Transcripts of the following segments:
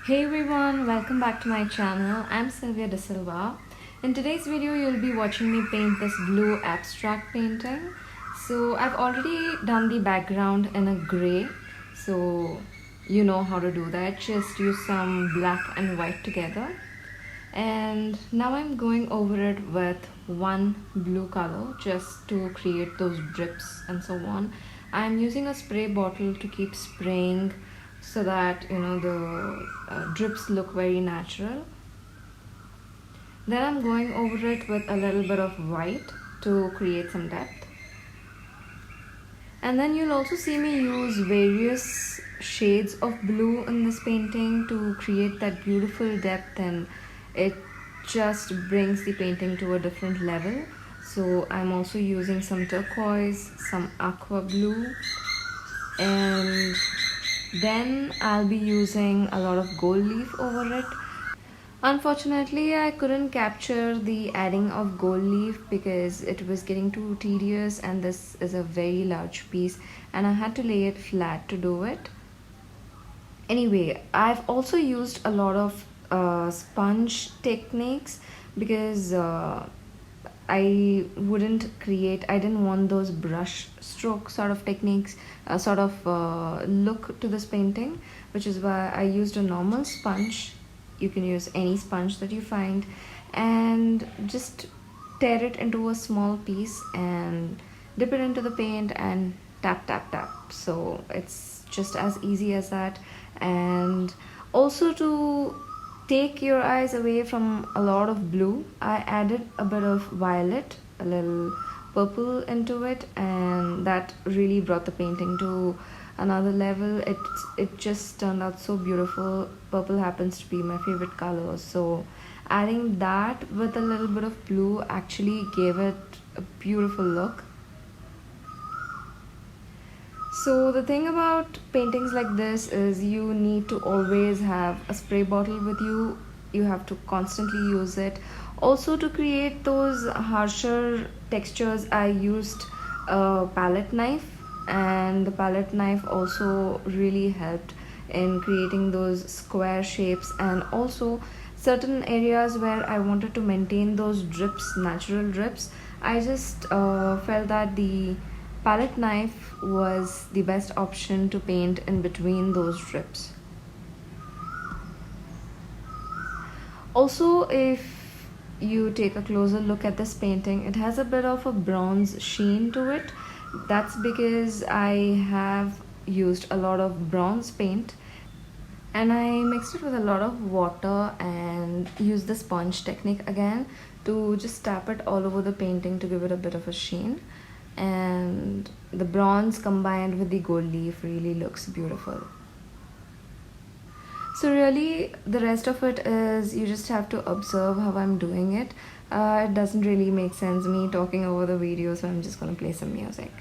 Hey everyone, welcome back to my channel. I'm Sylvia D'Silva. In today's video, you'll be watching me paint this blue abstract painting. So I've already done the background in a gray, so you know how to do that. Just use some black and white together. And now I'm going over it with one blue color just to create those drips and so on. I'm using a spray bottle to keep spraying so that the drips look very natural. Then I'm going over it with a little bit of white to create some depth. And then you'll also see me use various shades of blue in this painting to create that beautiful depth, and it just brings the painting to a different level. So I'm also using some turquoise, some aqua blue, and then I'll be using a lot of gold leaf over it. Unfortunately, I couldn't capture the adding of gold leaf because it was getting too tedious, and this is a very large piece and I had to lay it flat to do it. Anyway, I've also used a lot of sponge techniques because I didn't want those brush stroke sort of techniques, look to this painting, which is why I used a normal sponge. You can use any sponge that you find and just tear it into a small piece and dip it into the paint and tap tap tap. So it's just as easy as that. And also, to take your eyes away from a lot of blue, I added a bit of violet, a little purple into it, and that really brought the painting to another level. It just turned out so beautiful. Purple happens to be my favorite color, so adding that with a little bit of blue actually gave it a beautiful look. So the thing about paintings like this is you need to always have a spray bottle with you. You have to constantly use it. Also, to create those harsher textures, I used a palette knife, and the palette knife also really helped in creating those square shapes, and also certain areas where I wanted to maintain those drips, natural drips. I just felt that the palette knife was the best option to paint in between those drips. Also, if you take a closer look at this painting, it has a bit of a bronze sheen to it. That's because I have used a lot of bronze paint and I mixed it with a lot of water and used the sponge technique again to just tap it all over the painting to give it a bit of a sheen. And the bronze combined with the gold leaf really looks beautiful. So really, the rest of it is you just have to observe how I'm doing it. It doesn't really make sense me talking over the video, so I'm just gonna play some music.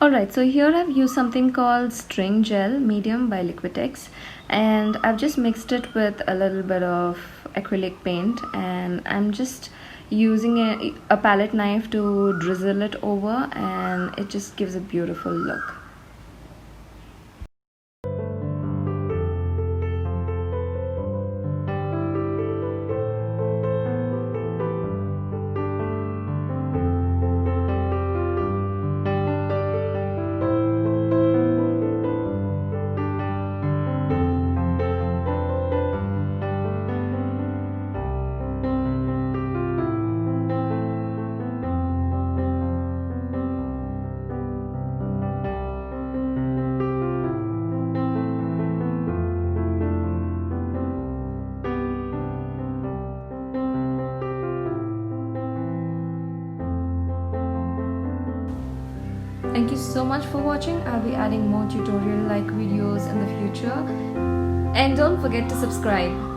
Alright, so here I've used something called string gel medium by Liquitex, and I've just mixed it with a little bit of acrylic paint, and I'm just using a palette knife to drizzle it over, and it just gives a beautiful look. Thank you so much for watching. I'll be adding more tutorial like videos in the future. And don't forget to subscribe.